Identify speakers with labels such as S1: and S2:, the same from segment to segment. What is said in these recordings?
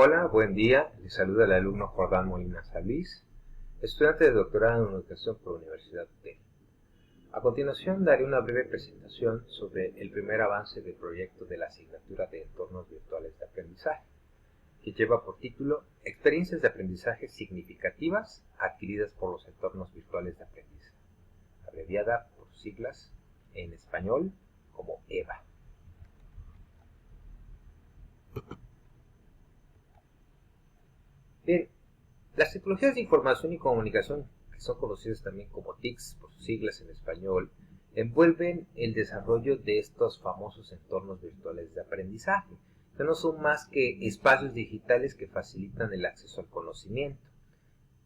S1: Hola, buen día. Les saluda el alumno Jordán Molina Salís, estudiante de doctorado en educación por la Universidad UTEL. A continuación daré una breve presentación sobre el primer avance del proyecto de la asignatura de entornos virtuales de aprendizaje, que lleva por título Experiencias de aprendizaje significativas adquiridas por los entornos virtuales de aprendizaje, abreviada por siglas en español como EVA. Bien, las tecnologías de información y comunicación, que son conocidas también como TICs por sus siglas en español, envuelven el desarrollo de estos famosos entornos virtuales de aprendizaje, que no son más que espacios digitales que facilitan el acceso al conocimiento.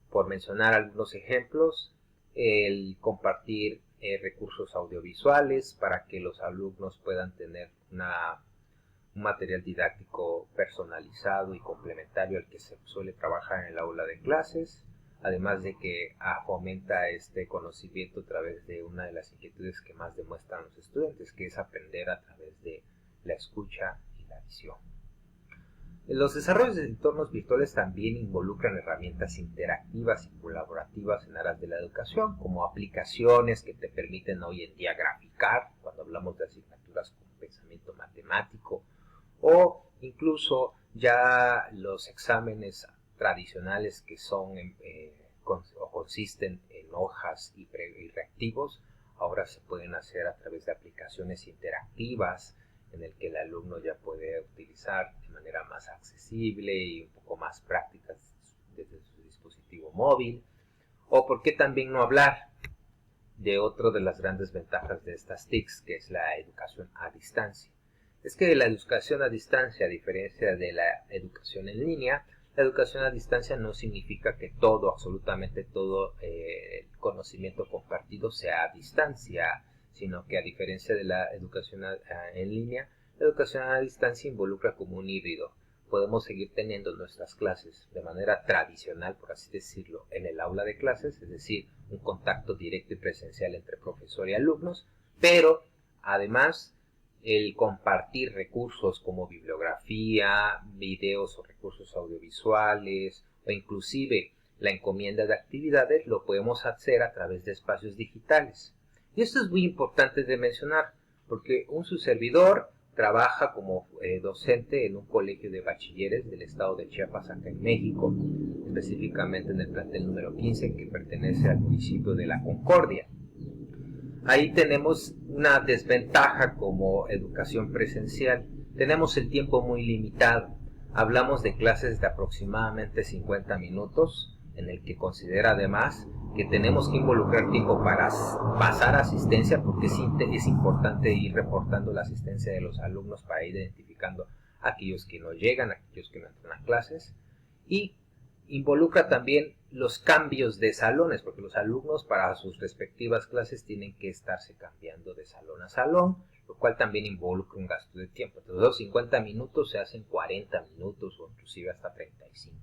S1: Por mencionar algunos ejemplos, el compartir recursos audiovisuales para que los alumnos puedan tener un material didáctico personalizado y complementario al que se suele trabajar en el aula de clases, además de que fomenta este conocimiento a través de una de las inquietudes que más demuestran los estudiantes, que es aprender a través de la escucha y la visión. Los desarrollos de entornos virtuales también involucran herramientas interactivas y colaborativas en aras de la educación, como aplicaciones que te permiten hoy en día graficar, cuando hablamos de asignaturas con pensamiento matemático, o incluso ya los exámenes tradicionales que son o consisten en hojas y reactivos, ahora se pueden hacer a través de aplicaciones interactivas en el que el alumno ya puede utilizar de manera más accesible y un poco más práctica desde su dispositivo móvil. O por qué también no hablar de otra de las grandes ventajas de estas TICs, que es la educación a distancia. Es que la educación a distancia, a diferencia de la educación en línea, la educación a distancia no significa que todo, absolutamente todo el conocimiento compartido sea a distancia, sino que a diferencia de la educación en línea, la educación a distancia involucra como un híbrido. Podemos seguir teniendo nuestras clases de manera tradicional, por así decirlo, en el aula de clases, es decir, un contacto directo y presencial entre profesor y alumnos, pero además el compartir recursos como bibliografía, videos o recursos audiovisuales o inclusive la encomienda de actividades lo podemos hacer a través de espacios digitales. Y esto es muy importante de mencionar porque un servidor trabaja como docente en un colegio de bachilleres del estado de Chiapas, acá en México, específicamente en el plantel número 15 que pertenece al municipio de La Concordia. Ahí tenemos una desventaja como educación presencial. Tenemos el tiempo muy limitado. Hablamos de clases de aproximadamente 50 minutos, en el que considera además que tenemos que involucrar tiempo para pasar asistencia, porque es importante ir reportando la asistencia de los alumnos para ir identificando a aquellos que no llegan, a aquellos que no entran a clases, y involucra también los cambios de salones, porque los alumnos para sus respectivas clases tienen que estarse cambiando de salón a salón, lo cual también involucra un gasto de tiempo. Entonces los 50 minutos se hacen 40 minutos o inclusive hasta 35.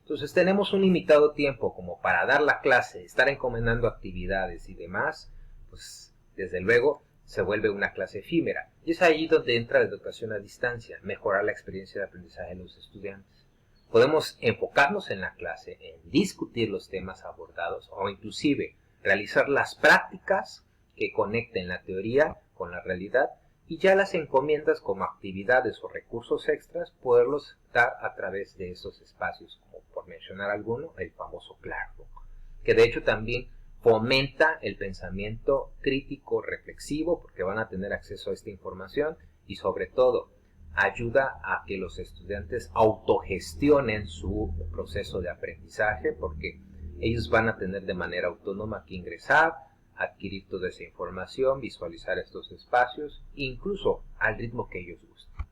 S1: Entonces tenemos un limitado tiempo como para dar la clase, estar encomendando actividades y demás, pues desde luego se vuelve una clase efímera. Y es ahí donde entra la educación a distancia, mejorar la experiencia de aprendizaje de los estudiantes. Podemos enfocarnos en la clase, en discutir los temas abordados o inclusive realizar las prácticas que conecten la teoría con la realidad y ya las encomiendas como actividades o recursos extras poderlos dar a través de esos espacios, como por mencionar alguno, el famoso Classroom, que de hecho también fomenta el pensamiento crítico reflexivo porque van a tener acceso a esta información y sobre todo ayuda a que los estudiantes autogestionen su proceso de aprendizaje porque ellos van a tener de manera autónoma que ingresar, adquirir toda esa información, visualizar estos espacios, incluso al ritmo que ellos gusten.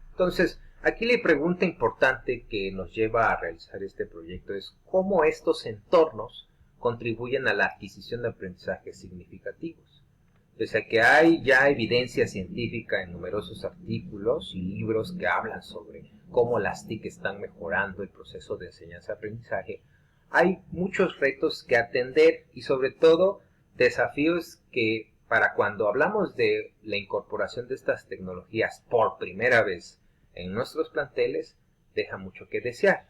S1: Entonces, aquí la pregunta importante que nos lleva a realizar este proyecto es cómo estos entornos contribuyen a la adquisición de aprendizajes significativos. Pese a que hay ya evidencia científica en numerosos artículos y libros que hablan sobre cómo las TIC están mejorando el proceso de enseñanza-aprendizaje, hay muchos retos que atender y sobre todo desafíos que para cuando hablamos de la incorporación de estas tecnologías por primera vez en nuestros planteles, deja mucho que desear.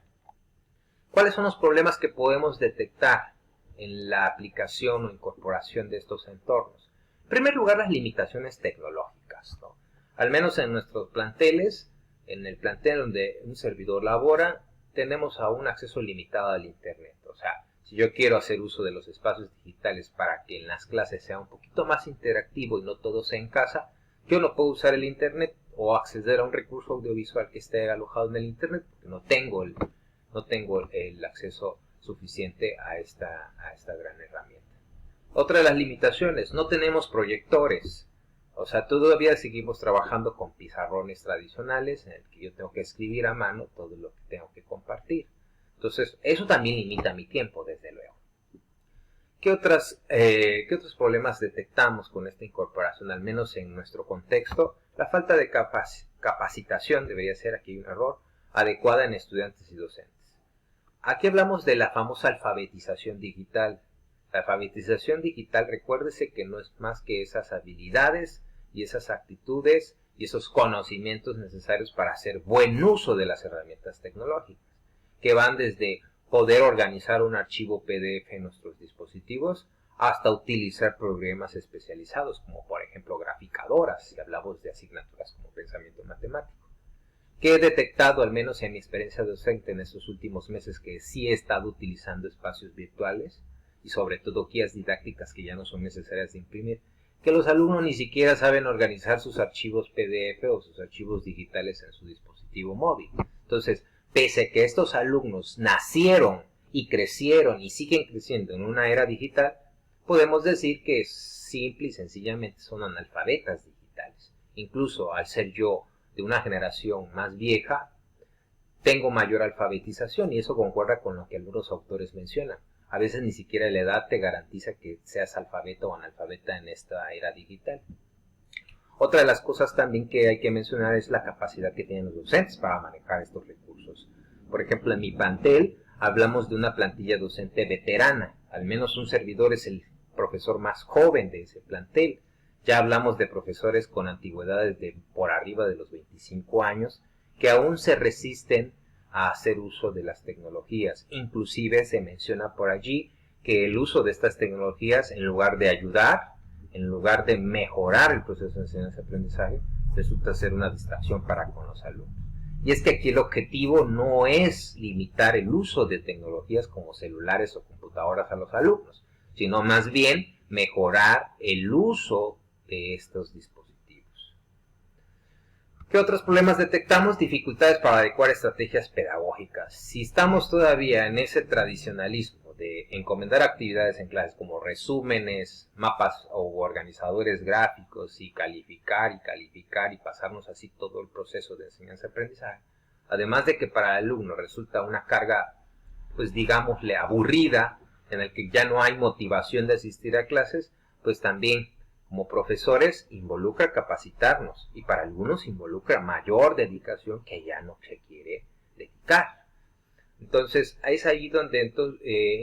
S1: ¿Cuáles son los problemas que podemos detectar en la aplicación o incorporación de estos entornos? En primer lugar, las limitaciones tecnológicas, ¿no? Al menos en nuestros planteles, en el plantel donde un servidor labora, tenemos aún acceso limitado al Internet. O sea, si yo quiero hacer uso de los espacios digitales para que en las clases sea un poquito más interactivo y no todo sea en casa, yo no puedo usar el Internet o acceder a un recurso audiovisual que esté alojado en el Internet porque no tengo el acceso suficiente a esta gran herramienta. Otra de las limitaciones, no tenemos proyectores. O sea, todavía seguimos trabajando con pizarrones tradicionales en el que yo tengo que escribir a mano todo lo que tengo que compartir. Entonces, eso también limita mi tiempo, desde luego. ¿Qué otros problemas detectamos con esta incorporación, al menos en nuestro contexto? La falta de capacitación, debería ser, aquí hay un error, adecuada en estudiantes y docentes. Aquí hablamos de la famosa alfabetización digital. La alfabetización digital, recuérdese que no es más que esas habilidades y esas actitudes y esos conocimientos necesarios para hacer buen uso de las herramientas tecnológicas, que van desde poder organizar un archivo PDF en nuestros dispositivos hasta utilizar programas especializados, como por ejemplo graficadoras, si hablamos de asignaturas como pensamiento matemático. Que he detectado, al menos en mi experiencia docente en estos últimos meses, que sí he estado utilizando espacios virtuales y sobre todo guías didácticas que ya no son necesarias de imprimir, que los alumnos ni siquiera saben organizar sus archivos PDF o sus archivos digitales en su dispositivo móvil. Entonces, pese a que estos alumnos nacieron y crecieron y siguen creciendo en una era digital, podemos decir que simple y sencillamente son analfabetas digitales. Incluso al ser yo de una generación más vieja, tengo mayor alfabetización y eso concuerda con lo que algunos autores mencionan. A veces ni siquiera la edad te garantiza que seas alfabeto o analfabeta en esta era digital. Otra de las cosas también que hay que mencionar es la capacidad que tienen los docentes para manejar estos recursos. Por ejemplo, en mi plantel hablamos de una plantilla docente veterana. Al menos un servidor es el profesor más joven de ese plantel. Ya hablamos de profesores con antigüedades de por arriba de los 25 años que aún se resisten a hacer uso de las tecnologías. Inclusive se menciona por allí que el uso de estas tecnologías, en lugar de ayudar, en lugar de mejorar el proceso de enseñanza-aprendizaje, resulta ser una distracción para con los alumnos. Y es que aquí el objetivo no es limitar el uso de tecnologías como celulares o computadoras a los alumnos, sino más bien mejorar el uso de estos dispositivos. ¿Qué otros problemas detectamos? Dificultades para adecuar estrategias pedagógicas. Si estamos todavía en ese tradicionalismo de encomendar actividades en clases como resúmenes, mapas o organizadores gráficos y calificar y pasarnos así todo el proceso de enseñanza-aprendizaje, además de que para el alumno resulta una carga, pues digámosle, aburrida, en el que ya no hay motivación de asistir a clases, pues también como profesores involucra capacitarnos y para algunos involucra mayor dedicación que ya no se quiere dedicar. Entonces es ahí donde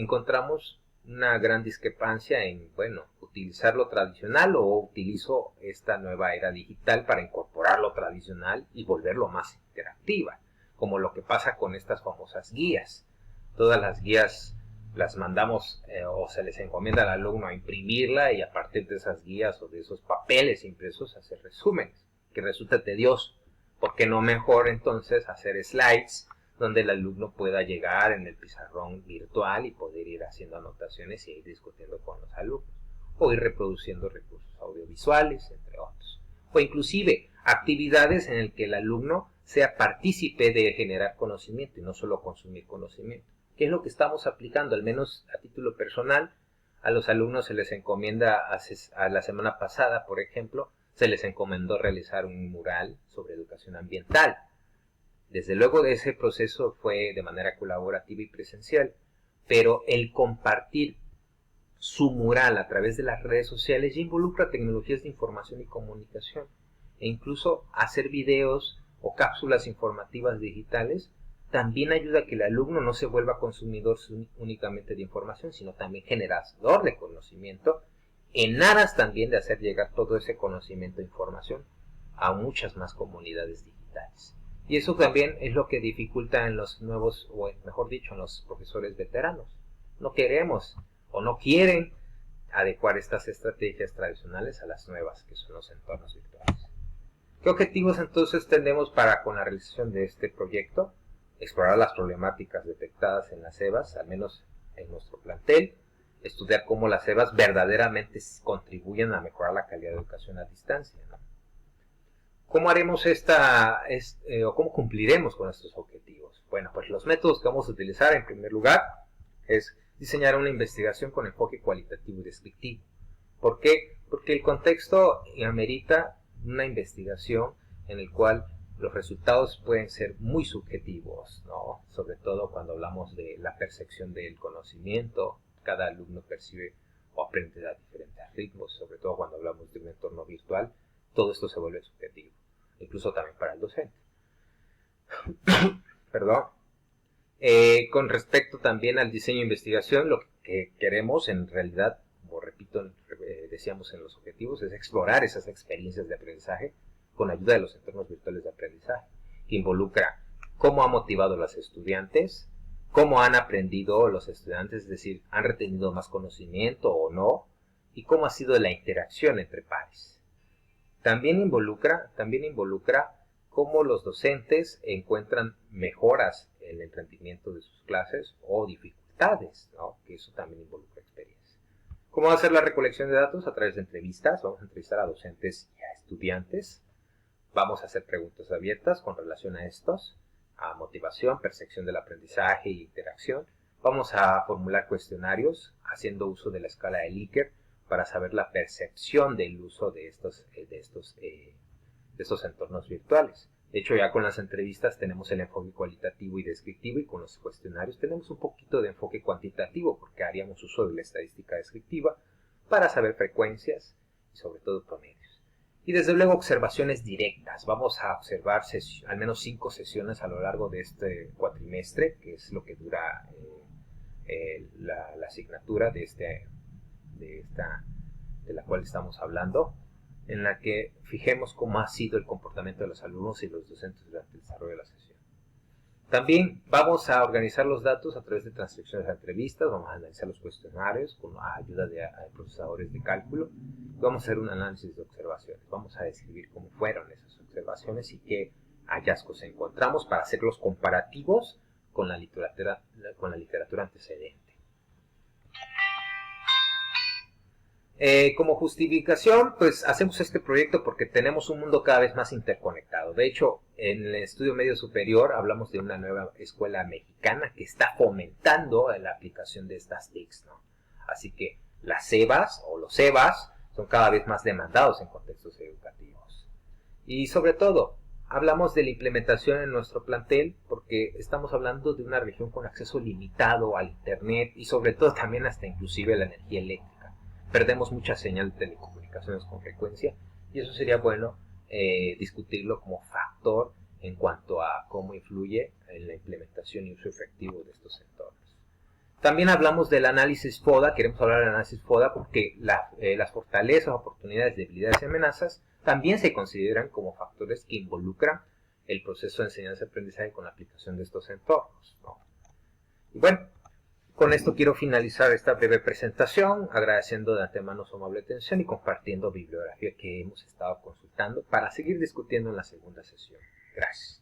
S1: encontramos una gran discrepancia en, bueno, utilizar lo tradicional o utilizo esta nueva era digital para incorporar lo tradicional y volverlo más interactiva, como lo que pasa con estas famosas guías. Todas las guías las mandamos o se les encomienda al alumno a imprimirla y a partir de esas guías o de esos papeles impresos hacer resúmenes, que resulta tedioso. ¿Por qué no mejor entonces hacer slides donde el alumno pueda llegar en el pizarrón virtual y poder ir haciendo anotaciones y ir discutiendo con los alumnos? O ir reproduciendo recursos audiovisuales, entre otros. O inclusive actividades en las que el alumno sea partícipe de generar conocimiento y no solo consumir conocimiento. ¿Qué es lo que estamos aplicando? Al menos a título personal, a los alumnos se les encomienda, a la semana pasada, por ejemplo, se les encomendó realizar un mural sobre educación ambiental. Desde luego ese proceso fue de manera colaborativa y presencial, pero el compartir su mural a través de las redes sociales ya involucra tecnologías de información y comunicación, e incluso hacer videos o cápsulas informativas digitales también ayuda a que el alumno no se vuelva consumidor únicamente de información, sino también generador de conocimiento, en aras también de hacer llegar todo ese conocimiento e información a muchas más comunidades digitales. Y eso también es lo que dificulta en los nuevos, o mejor dicho, en los profesores veteranos. No queremos o no quieren adecuar estas estrategias tradicionales a las nuevas, que son los entornos virtuales. ¿Qué objetivos entonces tenemos con la realización de este proyecto? Explorar las problemáticas detectadas en las EVAs, al menos en nuestro plantel, estudiar cómo las EVAs verdaderamente contribuyen a mejorar la calidad de educación a distancia, ¿no? ¿Cómo haremos o cómo cumpliremos con estos objetivos? Bueno, pues los métodos que vamos a utilizar en primer lugar es diseñar una investigación con enfoque cualitativo y descriptivo. ¿Por qué? Porque el contexto amerita una investigación en el cual los resultados pueden ser muy subjetivos, ¿no? Sobre todo cuando hablamos de la percepción del conocimiento. Cada alumno percibe o aprende a diferentes ritmos, sobre todo cuando hablamos de un entorno virtual, todo esto se vuelve subjetivo, incluso también para el docente. Perdón. Con respecto también al diseño de investigación, lo que queremos en realidad, como repito, decíamos en los objetivos, es explorar esas experiencias de aprendizaje con ayuda de los entornos virtuales de aprendizaje, que involucra cómo ha motivado a los estudiantes, cómo han aprendido los estudiantes, es decir, han retenido más conocimiento o no, y cómo ha sido la interacción entre pares. También involucra cómo los docentes encuentran mejoras en el rendimiento de sus clases o dificultades, ¿no? Que eso también involucra experiencia. ¿Cómo va a ser la recolección de datos? A través de entrevistas. Vamos a entrevistar a docentes y a estudiantes. Vamos a hacer preguntas abiertas con relación a estos, a motivación, percepción del aprendizaje y interacción. Vamos a formular cuestionarios haciendo uso de la escala de Likert para saber la percepción del uso de estos entornos virtuales. De hecho, ya con las entrevistas tenemos el enfoque cualitativo y descriptivo, y con los cuestionarios tenemos un poquito de enfoque cuantitativo, porque haríamos uso de la estadística descriptiva para saber frecuencias y sobre todo promedios. Y desde luego observaciones directas. Vamos a observar al menos 5 sesiones a lo largo de este cuatrimestre, que es lo que dura la asignatura de la cual estamos hablando, en la que fijemos cómo ha sido el comportamiento de los alumnos y los docentes durante el desarrollo de la sesión. También vamos a organizar los datos a través de transcripciones de entrevistas, vamos a analizar los cuestionarios con la ayuda de procesadores de cálculo, y vamos a hacer un análisis de observaciones, vamos a describir cómo fueron esas observaciones y qué hallazgos encontramos para hacerlos comparativos con la literatura antecedente. Como justificación, pues hacemos este proyecto porque tenemos un mundo cada vez más interconectado. De hecho, en el estudio medio superior hablamos de una nueva escuela mexicana que está fomentando la aplicación de estas TICs, ¿no? Así que las EVAs o los EVAs son cada vez más demandados en contextos educativos. Y sobre todo, hablamos de la implementación en nuestro plantel porque estamos hablando de una región con acceso limitado al internet y sobre todo también hasta inclusive a la energía eléctrica. Perdemos mucha señal de telecomunicaciones con frecuencia y eso sería bueno discutirlo como factor en cuanto a cómo influye en la implementación y uso efectivo de estos entornos. También hablamos del análisis FODA, queremos hablar del análisis FODA porque las fortalezas, oportunidades, debilidades y amenazas también se consideran como factores que involucran el proceso de enseñanza-aprendizaje con la aplicación de estos entornos, ¿no? Y bueno, con esto quiero finalizar esta breve presentación, agradeciendo de antemano su amable atención y compartiendo bibliografía que hemos estado consultando para seguir discutiendo en la segunda sesión. Gracias.